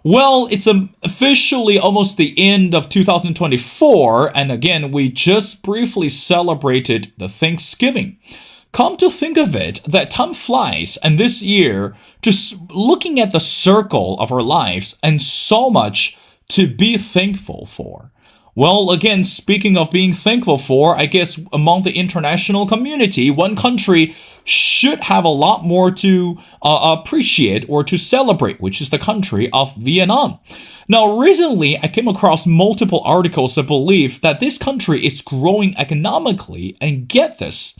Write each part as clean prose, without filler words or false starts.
Well, it's officially almost the end of 2024, and again, we just briefly celebrated the Thanksgiving. Come to think of it, that time flies, and this year, just looking at the circle of our lives, and so much to be thankful for. Well, again, speaking of being thankful for, I guess among the international community, one country should have a lot more to appreciate or to celebrate, which is the country of Vietnam. Now, recently, I came across multiple articles that believe that this country is growing economically, and get this,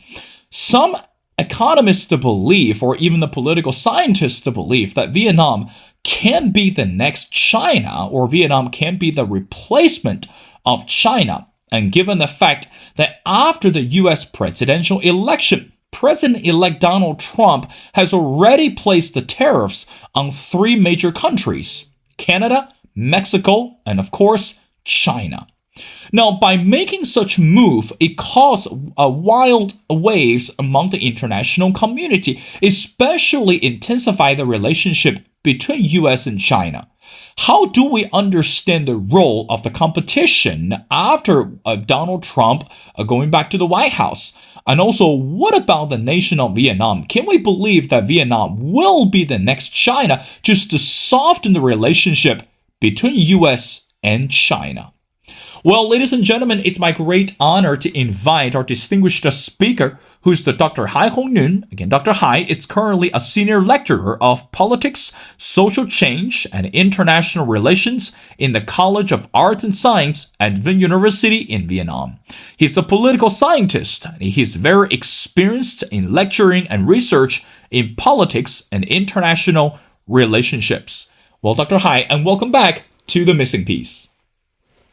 some economists believe, or even the political scientists believe, that Vietnam can be the next China, or Vietnam can be the replacement of China. And given the fact that after the US presidential election, President-elect Donald Trump has already placed the tariffs on three major countries: Canada, Mexico, and of course, China. Now, by making such move, it caused wild waves among the international community, especially intensify the relationship between US and China. How do we understand the role of the competition after Donald Trump going back to the White House? And also, what about the nation of Vietnam? Can we believe that Vietnam will be the next China, just to soften the relationship between US and China? Well, ladies and gentlemen, it's my great honor to invite our distinguished speaker, who's the Dr. Hai Hong Nguyen. Again, Dr. Hai is currently a senior lecturer of politics, social change, and international relations in the College of Arts and Science at VinUniversity in Vietnam. He's a political scientist, and he's very experienced in lecturing and research in politics and international relationships. Well, Dr. Hai, and welcome back to The Missing Piece.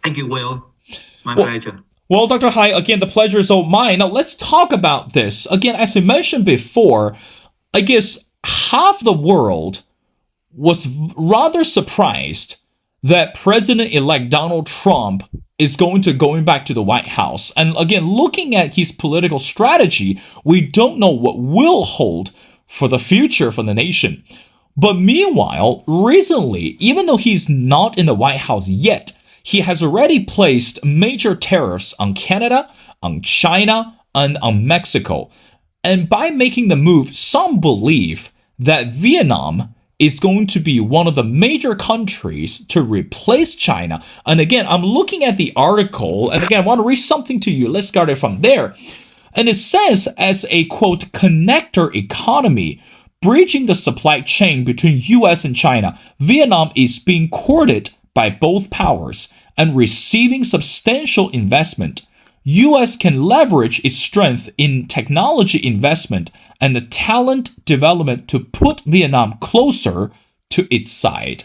Thank you, Will. My pleasure. Well, Dr. Hai, again, the pleasure is all mine. Now, let's talk about this. Again, as I mentioned before, I guess half the world was rather surprised that President-elect Donald Trump is going back to the White House. And again, looking at his political strategy, we don't know what will hold for the future for the nation. But meanwhile, recently, even though he's not in the White House yet, he has already placed major tariffs on Canada, on China, and on Mexico. And by making the move, some believe that Vietnam is going to be one of the major countries to replace China. And again, I'm looking at the article, and again, I want to read something to you. Let's start it from there. And it says, as a, quote, connector economy, bridging the supply chain between US and China, Vietnam is being courted by both powers and receiving substantial investment. US can leverage its strength in technology investment and the talent development to put Vietnam closer to its side.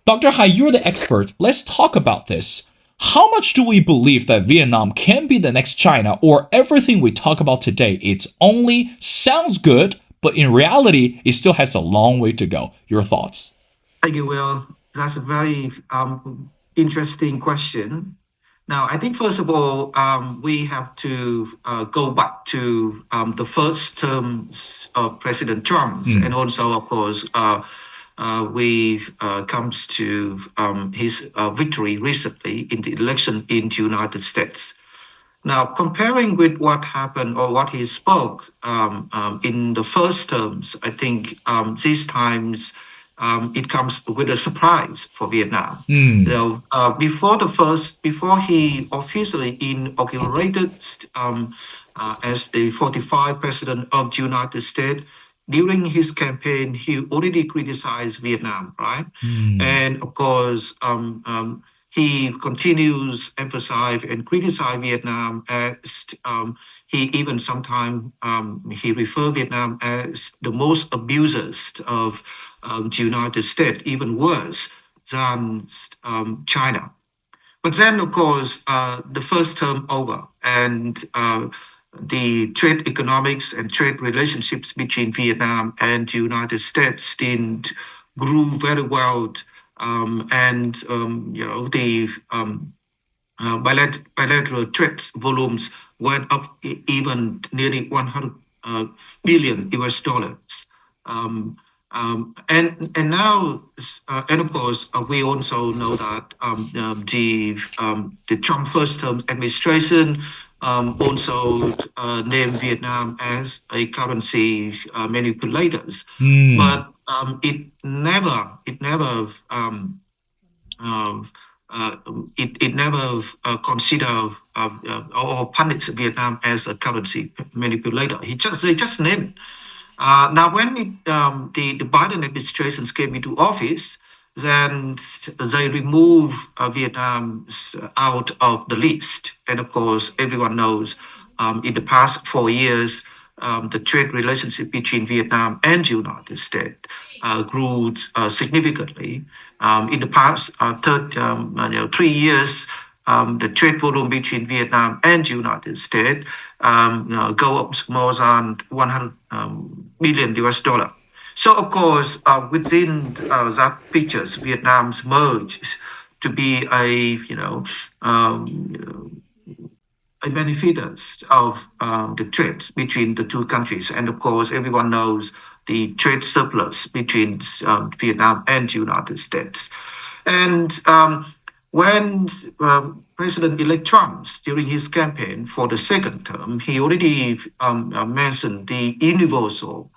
Dr. Hai, you're the expert. Let's talk about this. How much do we believe that Vietnam can be the next China, or everything we talk about today, it's only sounds good, but in reality, it still has a long way to go? Your thoughts? Thank you, Will. That's a very interesting question. Now, I think first of all, we have to go back to the first terms of President Trump's, and also, of course, we comes to his victory recently in the election in the United States. Now, comparing with what happened or what he spoke in the first terms, I think these times it comes with a surprise for Vietnam. Before he officially inaugurated as the 45th president of the United States, during his campaign, he already criticized Vietnam, right? And of course, he continues emphasize and criticize Vietnam as he even sometimes he refer Vietnam as the most abusers of the United States, even worse than China. But then, of course, the first term over, and the trade economics and trade relationships between Vietnam and the United States didn't grew very well, and the bilateral trade volumes went up even nearly 100 billion US dollars. And now, and of course, we also know that the Trump first term administration also named Vietnam as a currency manipulators, Hmm. but it never um, uh, it never consider or punish Vietnam as a currency manipulator. They just named. Now, when the Biden administrations came into office, then they removed Vietnam out of the list. And of course, everyone knows in the past 4 years, the trade relationship between Vietnam and United States grew significantly. In the past 3 years, the trade volume between Vietnam and United States go up more than 100 billion US dollar. So of course, within that pictures, Vietnam's merged to be a benefit of the trade between the two countries. And of course, everyone knows the trade surplus between Vietnam and United States. And when President-elect Trump, during his campaign for the second term, he already mentioned the universal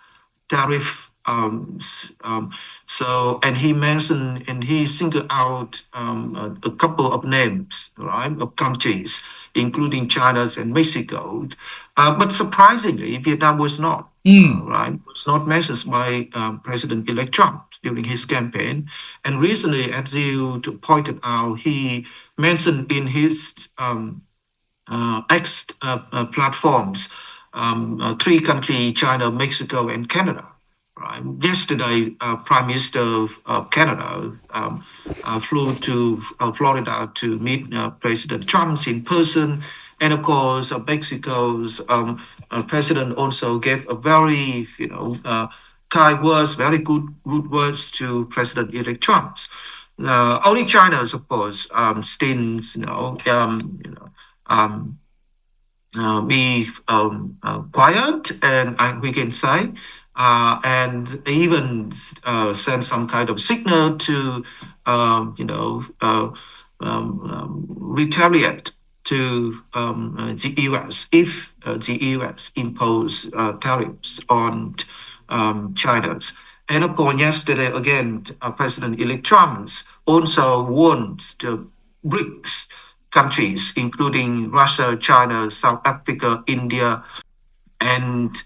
tariff. And he mentioned and he singled out a couple of names, right, of countries, including China and Mexico. But surprisingly, Vietnam was not. Hmm. Right, was not mentioned by President-elect Trump during his campaign, and recently, as you pointed out, he mentioned in his X platforms, three countries, China, Mexico, and Canada. Right. Yesterday, Prime Minister of Canada flew to Florida to meet President Trump in person, and of course, Mexico's president also gave a very, kind words, very good words to President-elect Trump. Only China, of course, still, um, be quiet, and we can say, and even send some kind of signal to, retaliate to the U.S. if the U.S. impose tariffs on China's. And of course, yesterday again, President-elect Trump also warned the BRICS countries, including Russia, China, South Africa, India, and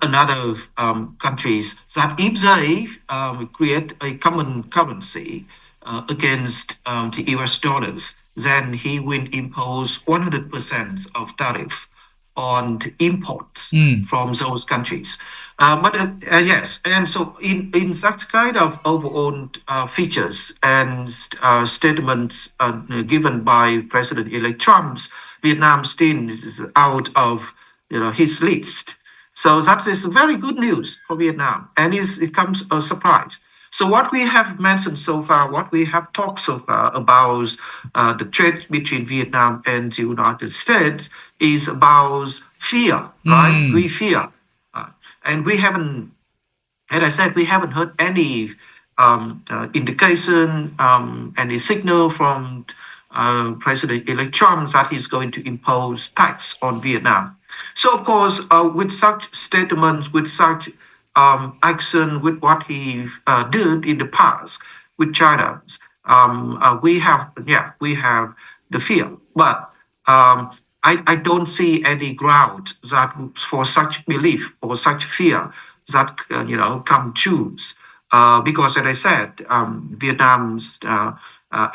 another countries, that if they create a common currency against the US dollars, then he will impose 100% of tariff on the imports Hmm. from those countries. But yes, and so in such kind of overall features and statements given by President-elect Trump, Vietnam still is out of his list. So that is very good news for Vietnam, and it comes a surprise. So what we have mentioned so far, what we have talked so far about the trade between Vietnam and the United States is about fear, right? We Hmm. fear, uh, and we haven't, as I said, we haven't heard any indication, any signal from President-elect Trump that he's going to impose tax on Vietnam. So, of course, with such statements, with such action, with what he did in the past with China, we have the fear, but I don't see any ground that for such belief or such fear that come true. Because, as I said, Vietnam's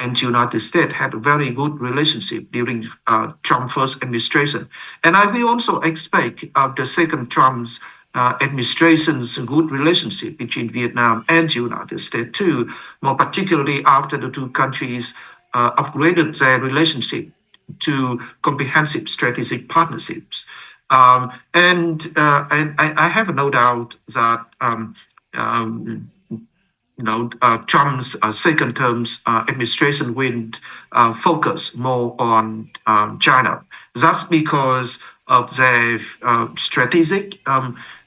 and United States had a very good relationship during Trump first administration, and I will also expect the second Trump's administration's good relationship between Vietnam and United States too, more particularly after the two countries upgraded their relationship to comprehensive strategic partnerships. And I have no doubt that um, Trump's second term's administration will focus more on China. That's because of their strategic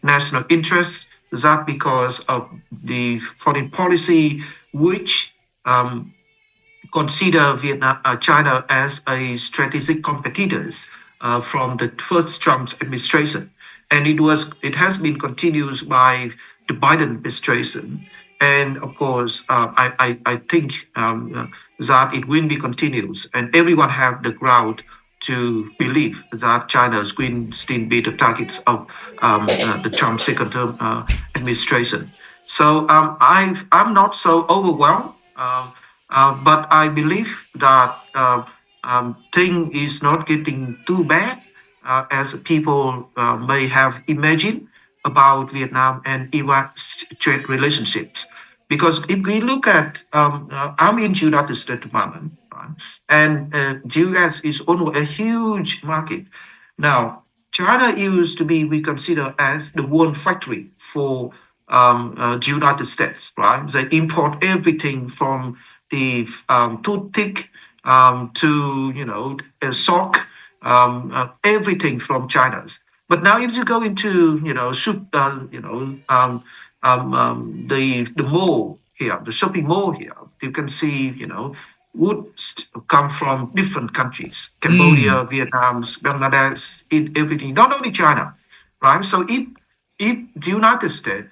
national interest. That because of the foreign policy, which consider China as a strategic competitors from the first Trump administration, and it has been continued by the Biden administration, and of course I think that it will be continued, and everyone have the ground to believe that China is going to still be the targets of the Trump second term administration. So I'm not so overwhelmed. But I believe that thing is not getting too bad as people may have imagined about Vietnam and Iraq's trade relationships. Because if we look at, I'm in United States at the moment, right? And US is almost a huge market. Now, China used to be, we consider as the world factory for the United States, right? They import everything from the toothpick to sock, everything from China's. But now, if you go into the mall here, the shopping mall here, you can see woods come from different countries: Mm. Cambodia, Vietnam, Bangladesh, everything. Not only China, right? So if the United States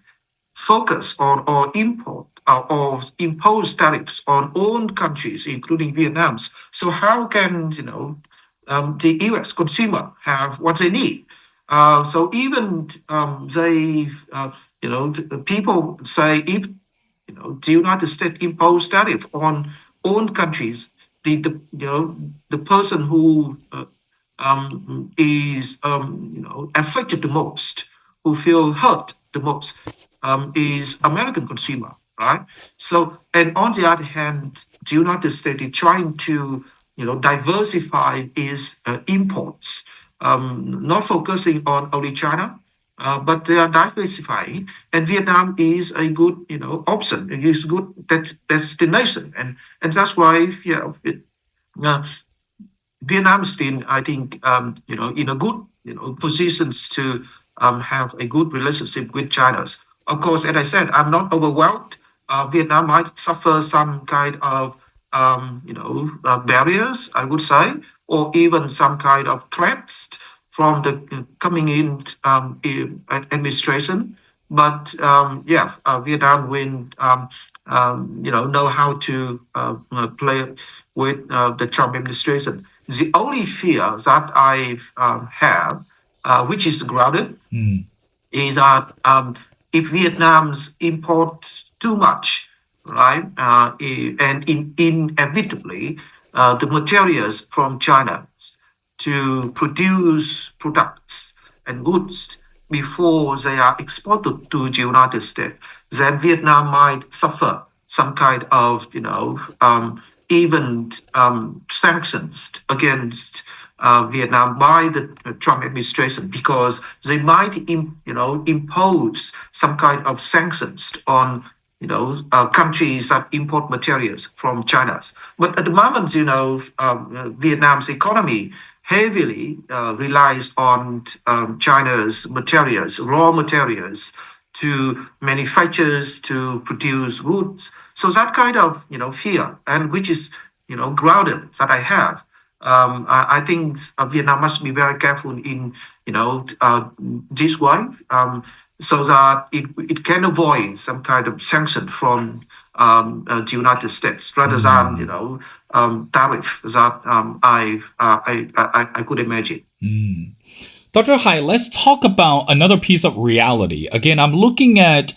focus on or import or impose tariffs on all countries, including Vietnam's. So how can the U.S. consumer have what they need? So even people say if the United States impose tariff on all countries, the person who is affected the most, who feel hurt the most, is American consumer, right? So, and on the other hand, the United States is trying to diversify its imports, not focusing on only China. But they are diversifying, and Vietnam is a good, option. It is good destination, and that's why, uh, Vietnam is still, I think, in a good, positions to have a good relationship with China. Of course, as I said, I'm not overwhelmed. Vietnam might suffer some kind of, barriers, I would say, or even some kind of threats from the coming in administration. But yeah, Vietnam will, know how to play with the Trump administration. The only fear that I have, which is grounded, Mm. is that if Vietnam's import too much, right, and inevitably the materials from China to produce products and goods before they are exported to the United States, then Vietnam might suffer some kind of, even sanctions against Vietnam by the Trump administration, because they might, impose some kind of sanctions on countries that import materials from China. But at the moment, Vietnam's economy heavily relies on China's materials, raw materials, to manufacturers to produce goods. So that kind of fear, and which is grounded, that I have. I think Vietnam must be very careful in this way, so that it can avoid some kind of sanction from the United States, rather than Mm. tariff that I could imagine. Mm. Dr. Hai, let's talk about another piece of reality. Again, I'm looking at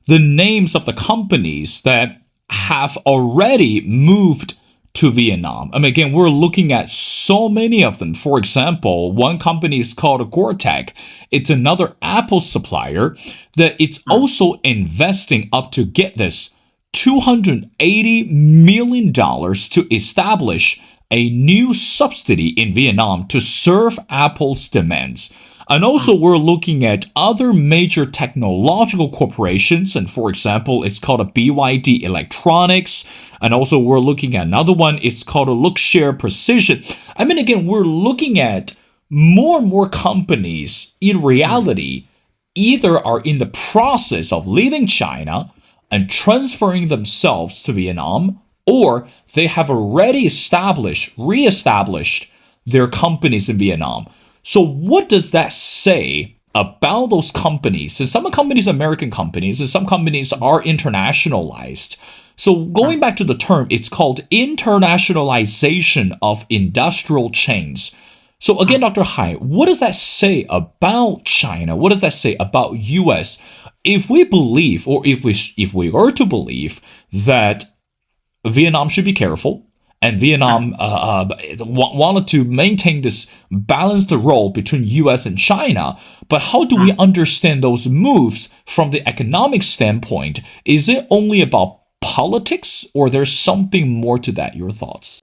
the names of the companies that have already moved to Vietnam. I mean, again, we're looking at so many of them. For example, one company is called Gore-Tex. It's another Apple supplier that it's also investing up to, get this, $280 million to establish a new subsidy in Vietnam to serve Apple's demands. And also, we're looking at other major technological corporations. And for example, it's called a BYD Electronics. And also, we're looking at another one. It's called a Lookshare Precision. I mean, again, we're looking at more and more companies in reality either are in the process of leaving China and transferring themselves to Vietnam, or they have already reestablished their companies in Vietnam. So, what does that say about those companies? So, some companies are American companies, and some companies are internationalized. So, going back to the term, it's called internationalization of industrial chains. So again, Dr. Hai, what does that say about China? What does that say about US if we believe, or if we are to believe that Vietnam should be careful, and Vietnam wanted to maintain this balanced role between US and China, but how do we understand those moves from the economic standpoint? Is it only about politics, or there's something more to that? Your thoughts?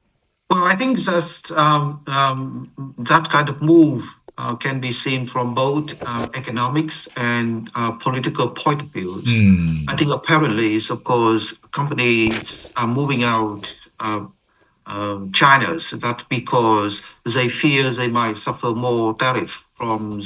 Well, I think just that kind of move can be seen from both economics and political point of views. I think apparently, is of course, companies are moving out China. So that's because they fear they might suffer more tariff from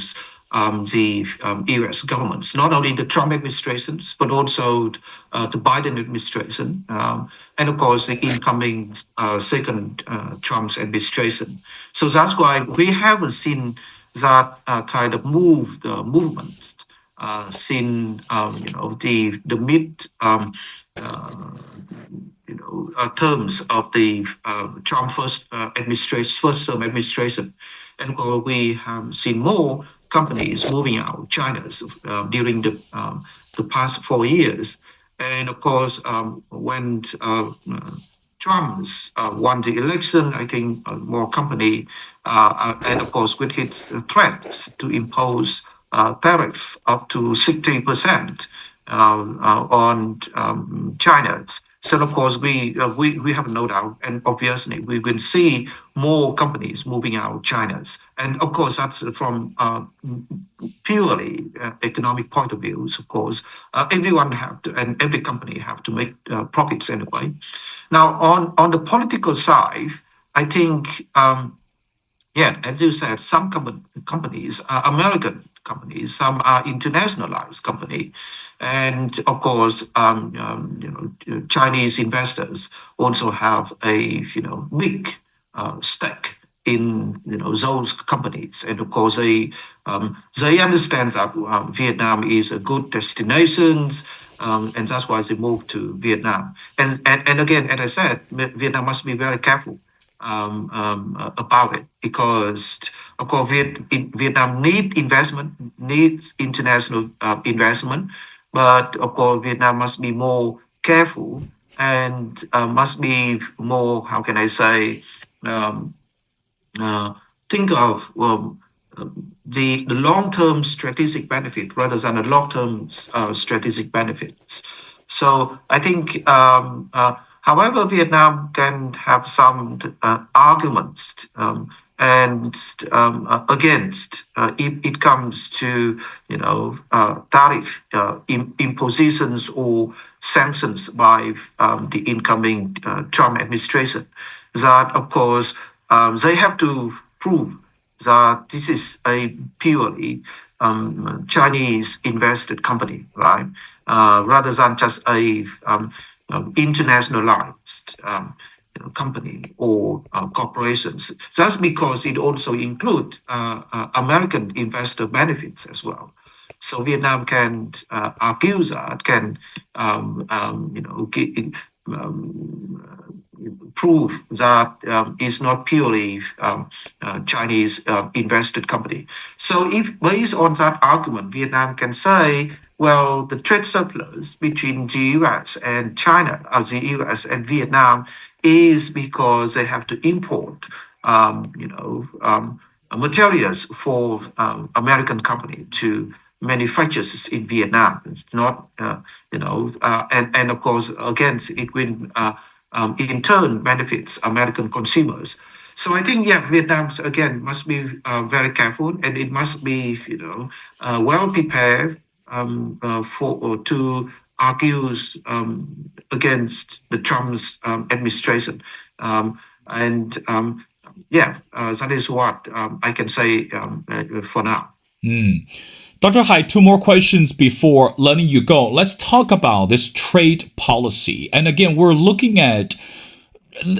the US governments, not only the Trump administrations, but also the Biden administration, and of course the incoming second Trump's administration. So that's why we haven't seen that kind of movement since the mid terms of the Trump first term administration, and we have seen more companies moving out China during the past 4 years, and of course when Trump's won the election, I think more company, and of course with his threats to impose tariff up to 60% on China. So of course we have no doubt, and obviously we will see more companies moving out of China, and of course that's from purely economic point of views. Of course, everyone have to, and every company have to make profits anyway. Now on the political side, I think. Yeah, as you said, some companies are American companies, some are internationalized company, and of course, Chinese investors also have a big stake in those companies, and of course they understand that Vietnam is a good destination, and that's why they moved to Vietnam. And again, as I said, Vietnam must be very careful about it, because of course Vietnam need investment, needs international investment, but of course Vietnam must be more careful, and must be more, how can I say, um, uh, think of the long-term strategic benefit rather than the long-term strategic benefits. So I think, however, Vietnam can have some arguments and against if it comes to tariff impositions or sanctions by the incoming Trump administration. That of course they have to prove that this is a purely Chinese invested company, right? Rather than just a internationalized company or corporations. That's because it also includes American investor benefits as well. So Vietnam can argue that, can prove that it's not purely Chinese invested company. So if based on that argument, Vietnam can say, well, the trade surplus between the US and China, the US and Vietnam, is because they have to import, materials for American company to manufacturers in Vietnam. It's not, and of course, again, it will in turn benefits American consumers. So I think, yeah, Vietnam again must be very careful, and it must be, well prepared for to argue against the Trump's administration, and that is what I can say for now. Dr. Hai, two more questions before letting you go. Let's talk about this trade policy. And again, we're looking at,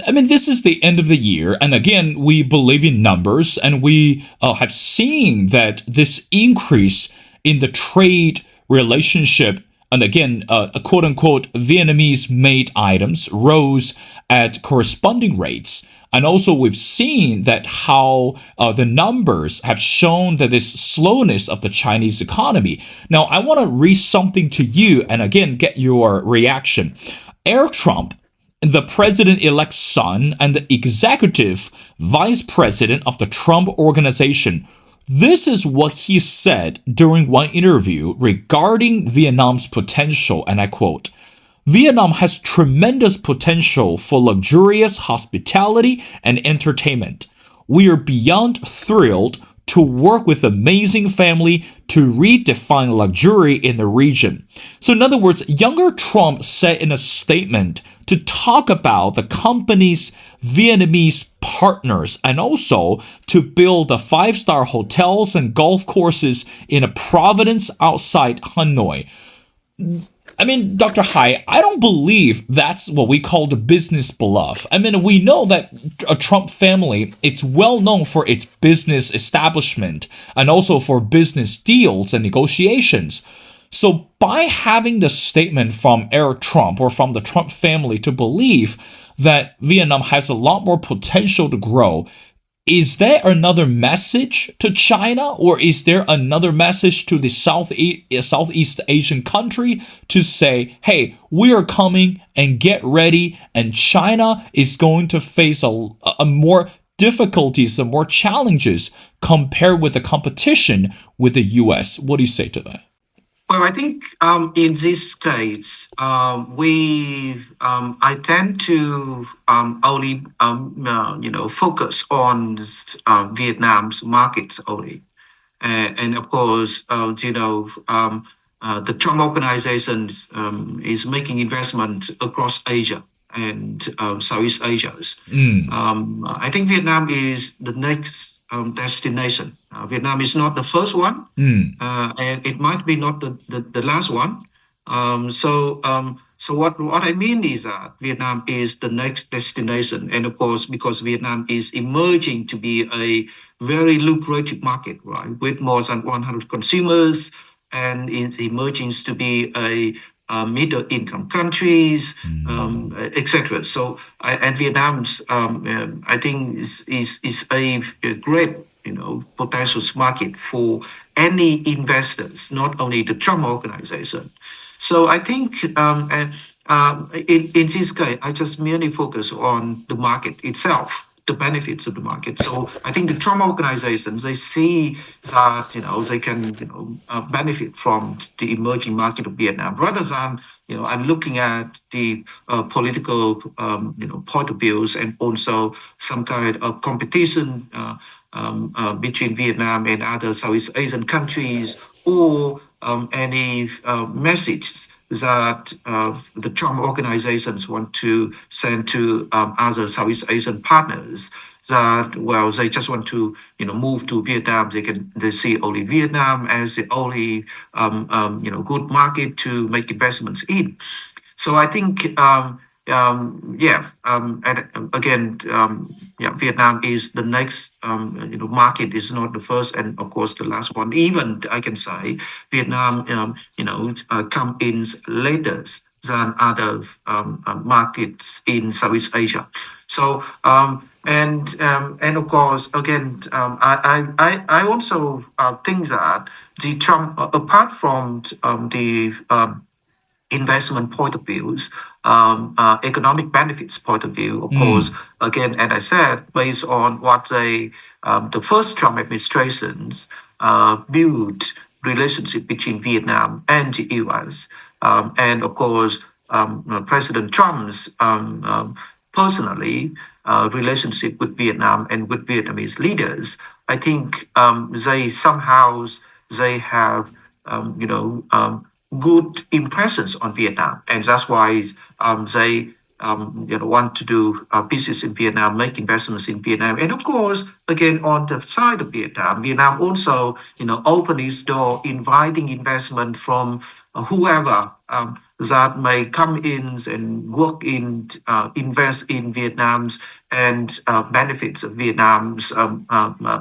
I mean, this is the end of the year. And again, we believe in numbers, and we have seen that this increase in the trade relationship, and again, quote unquote, Vietnamese made items rose at corresponding rates. And also, we've seen that how the numbers have shown that this slowness of the Chinese economy. Now, I want to read something to you and again get your reaction. Eric Trump, the president-elect's son and the executive vice president of the Trump organization, this is what he said during one interview regarding Vietnam's potential, and I quote, Vietnam has tremendous potential for luxurious hospitality and entertainment. We are beyond thrilled to work with amazing family to redefine luxury in the region. So in other words, younger Trump said in a statement to talk about the company's Vietnamese partners and also to build the five-star hotels and golf courses in a province outside Hanoi. I mean, Dr. Hai, I don't believe that's what we call the business bluff. I mean, we know that a Trump family, it's well known for its business establishment and also for business deals and negotiations. So by having the statement from Eric Trump or from the Trump family to believe that Vietnam has a lot more potential to grow, is there another message to China, or is there another message to the Southeast Asian country to say, hey, we are coming and get ready, and China is going to face a more difficulties and more challenges compared with the competition with the US? What do you say to that? Well, I think in this case, I tend to only focus on Vietnam's markets only, and of course, the Trump organization is making investment across Asia and Southeast Asia. I think Vietnam is the next destination. Vietnam is not the first one, and it might be not the last one. So what I mean is that Vietnam is the next destination, and of course, because Vietnam is emerging to be a very lucrative market, right, with more than 100 consumers, and it's emerging to be a middle income countries, etc. So, and Vietnam's, I think, is a great potential market for any investors, not only the Trump organization. So I think in this case, I just merely focus on the market itself, the benefits of the market. So I think the Trump organizations, they see that they can benefit from the emerging market of Vietnam, rather than I'm looking at the political point of views, and also some kind of competition between Vietnam and other Southeast Asian countries, or any messages that the Trump organizations want to send to other Southeast Asian partners, that they just want to move to Vietnam. They see only Vietnam as the only good market to make investments in. So I think and again, Vietnam is the next market, is not the first, and of course the last one. Even I can say Vietnam come in later than other markets in Southeast Asia. So and of course again, I also think that the Trump, apart from the investment point of views, economic benefits point of view, of course, again, as I said, based on what the first Trump administrations built relationship between Vietnam and the US, and of course, President Trump's personally relationship with Vietnam and with Vietnamese leaders. I think they have good impressions on Vietnam, and that's why want to do business in Vietnam, make investments in Vietnam. And of course, again, on the side of Vietnam, Vietnam also, open its door, inviting investment from whoever that may come in and work in, invest in Vietnam's and benefits of Vietnam's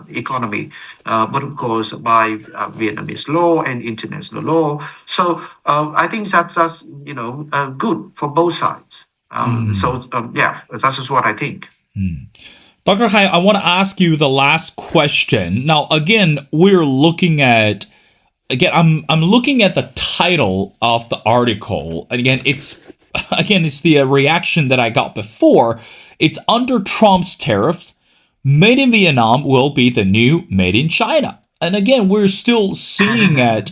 economy, but of course by Vietnamese law and international law. So I think that's good for both sides. Yeah, that's just what I think. Dr. Hai, I want to ask you the last question. Now, again, we're looking at I'm looking at the title of the article. And it's the reaction that I got before. It's under Trump's tariffs, made in Vietnam will be the new made in China. And again, we're still seeing that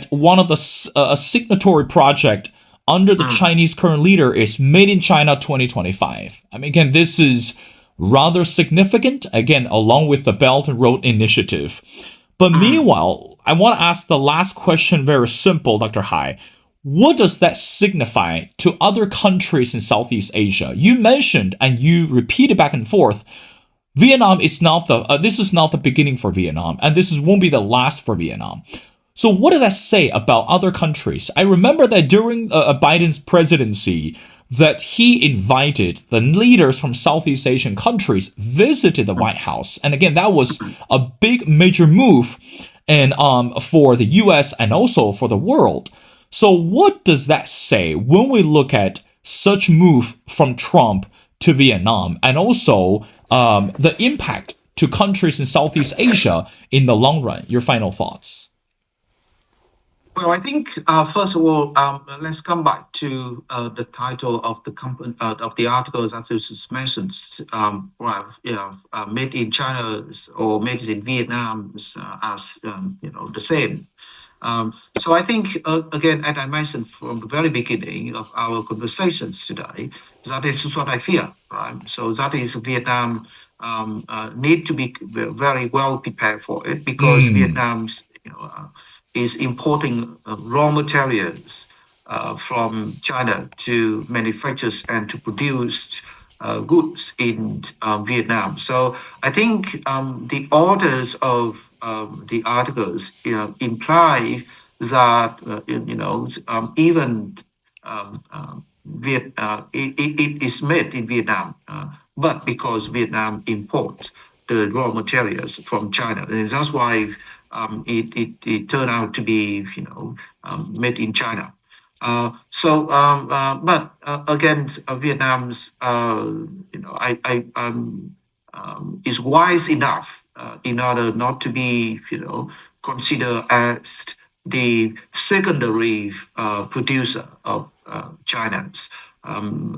one of the signatory project under the Chinese current leader is Made in China 2025. I mean, again, this is rather significant, again, along with the Belt and Road Initiative. But meanwhile, I want to ask the last question very simple, Dr. Hai. What does that signify to other countries in Southeast Asia? You mentioned and you repeated back and forth, Vietnam is not this is not the beginning for Vietnam, and won't be the last for Vietnam. So what does that say about other countries? I remember that during Biden's presidency, that he invited the leaders from Southeast Asian countries visited the White House. And again, that was a big major move and for the US and also for the world. So what does that say when we look at such move from Trump to Vietnam and also the impact to countries in Southeast Asia in the long run? Your final thoughts. Well, I think first of all, let's come back to the title of the company of the articles that was mentioned. Made in China or made in Vietnam as the same. So I think again, as I mentioned from the very beginning of our conversations today, that is what I fear. Right. So that is Vietnam need to be very well prepared for it because Vietnam's is importing raw materials from China to manufacture and to produce goods in Vietnam. So I think the orders of the articles imply that even it is made in Vietnam, but because Vietnam imports the raw materials from China, and that's why it turned out to be made in China. But again, Vietnam's is wise enough in order not to be considered as the secondary producer of China's.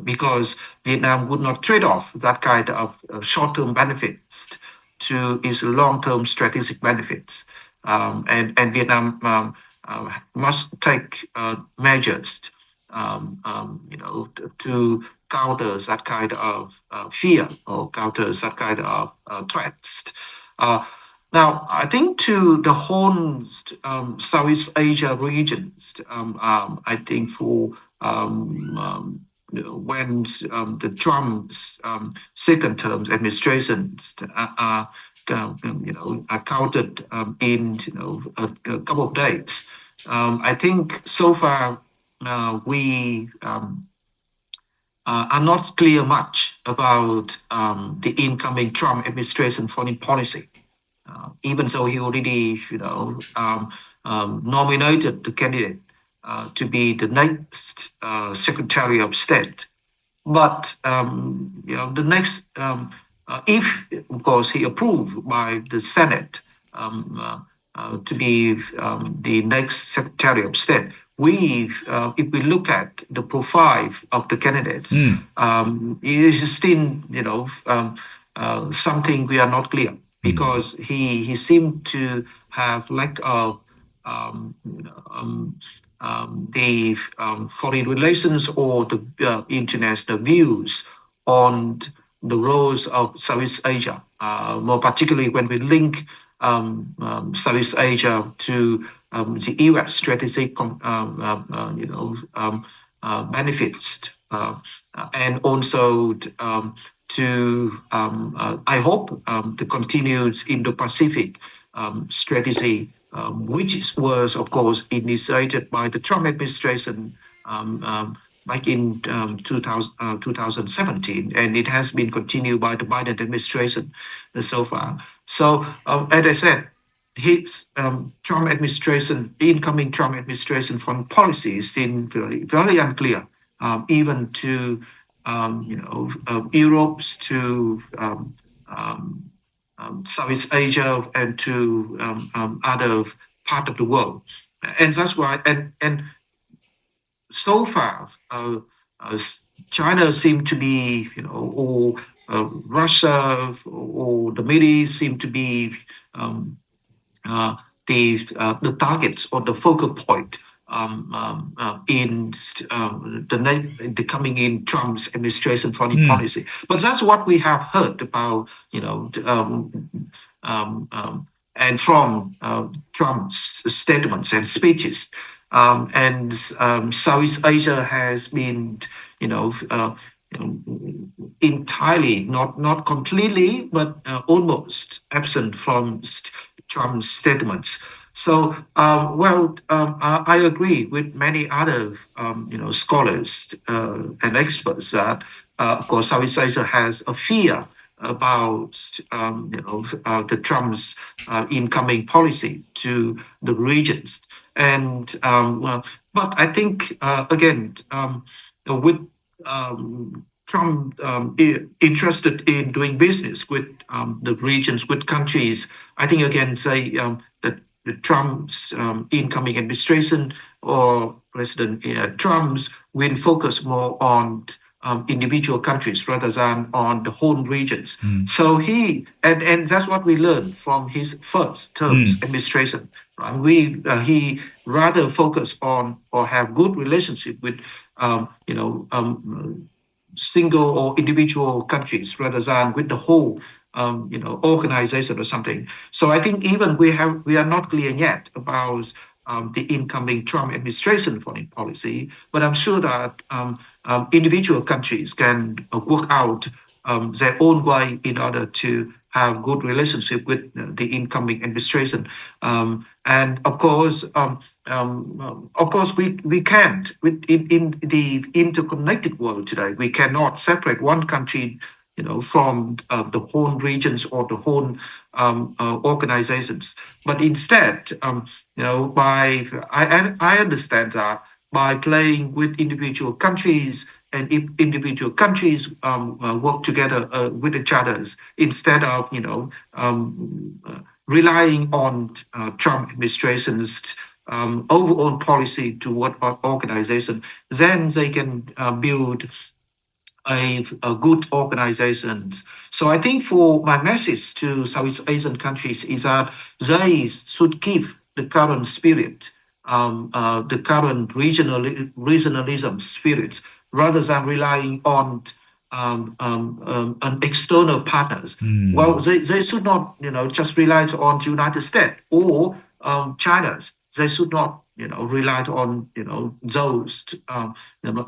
Because Vietnam would not trade off that kind of short-term benefits to its long-term strategic benefits. And Vietnam must take measures, to counter that kind of fear or counter that kind of threats. Now, I think to the whole Southeast Asia regions, I think for when the Trump's second term administrations are counted in a couple of days. I think so far we are not clear much about the incoming Trump administration foreign policy. Even though he already, nominated the candidate to be the next Secretary of State, but the next, if of course he approved by the Senate to be the next Secretary of State, if we look at the profile of the candidates, it is still something we are not clear. Because he seemed to have lack of the foreign relations or the international views on the roles of Southeast Asia, more particularly when we link Southeast Asia to the U.S. strategic benefits uh, and also I hope, to continue Indo-Pacific strategy, was, of course, initiated by the Trump administration back in 2017, and it has been continued by the Biden administration so far. So, as I said, his Trump administration, the incoming Trump administration foreign policy is still very, very unclear, even to Europe, to Southeast Asia, and to other part of the world, and that's why. And so far, uh, China seemed to be, or Russia or the Middle East seem to be um, uh, the targets or the focal point in the coming in Trump's administration foreign policy. But that's what we have heard about, and from Trump's statements and speeches. And Southeast Asia has been, you know, uh, entirely, not completely, but almost absent from Trump's statements. So, I agree with many other, scholars and experts that, of course, Southeast Asia has a fear about, the Trump's incoming policy to the regions, and but I think again, with Trump interested in doing business with the regions, with countries. I think again, say that the Trump's incoming administration or President Trump's will focus more on individual countries rather than on the whole regions. So and that's what we learned from his first term's administration. Right? He rather focus on or have good relationship with single or individual countries rather than with the whole organization or something. So I think even we are not clear yet about the incoming Trump administration foreign policy, but I'm sure that individual countries can work out their own way in order to have good relationship with the incoming administration. And of course, we can't in the interconnected world today. We cannot separate one country, from the whole regions or the whole organizations. But instead, by I understand that by playing with individual countries, and if individual countries work together with each other instead of relying on Trump administration's overall policy toward organization, then they can build a good organizations. So I think for my message to Southeast Asian countries is that they should keep the current spirit, the current regionalism spirit, rather than relying on an external partners. Well, they should not, just rely on the United States or China's. They should not, rely on, those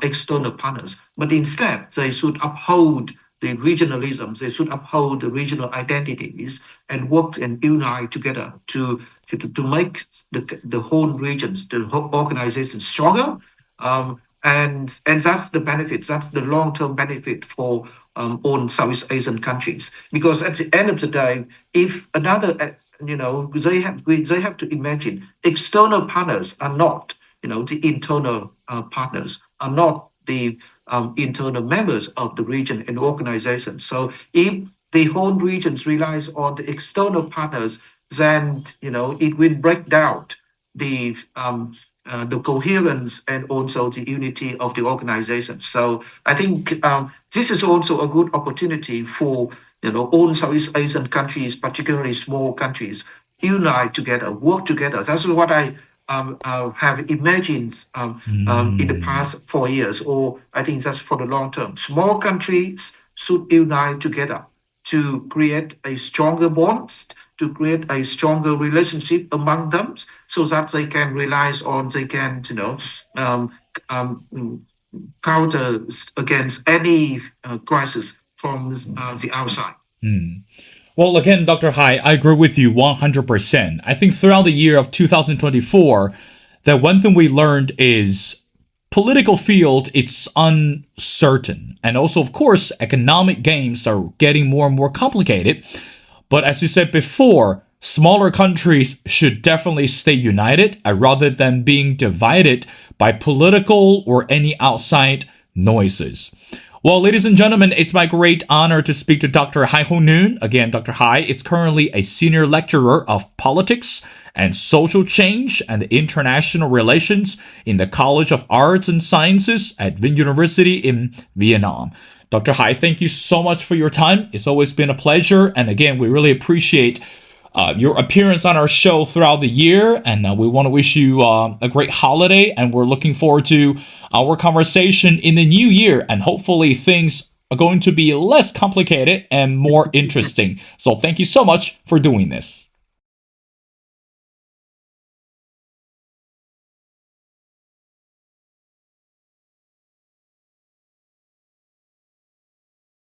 external partners, but instead they should uphold the regionalism. They should uphold the regional identities and work and unite together to make the whole regions, the whole organization stronger. And that's the benefit. That's the long-term benefit for all Southeast Asian countries. Because at the end of the day, if another, they have to imagine external partners are not, the internal partners are not the internal members of the region and organization. So if the whole regions relies on the external partners, then it will break down the coherence and also the unity of the organization. So I think this is also a good opportunity for all Southeast Asian countries, particularly small countries, unite together, work together. That's what I have imagined in the past 4 years, or I think that's for the long term. Small countries should unite together to create a stronger bonds, to create a stronger relationship among them, so that they can rely on, they can, um, counter against any crisis from the outside. Well, again, Dr. Hai, I agree with you 100%. I think throughout the year of 2024, that one thing we learned is political field, it's uncertain. And also, of course, economic games are getting more and more complicated. But as you said before, smaller countries should definitely stay united rather than being divided by political or any outside noises. Well, ladies and gentlemen, it's my great honor to speak to Dr. Hai Hong Nguyen. Again, Dr. Hai is currently a senior lecturer of politics and social change and international relations in the College of Arts and Sciences at VinUniversity in Vietnam. Dr. Hai, thank you so much for your time. It's always been a pleasure. And again, we really appreciate your appearance on our show throughout the year. And we want to wish you a great holiday. And we're looking forward to our conversation in the new year. And hopefully things are going to be less complicated and more interesting. So thank you so much for doing this.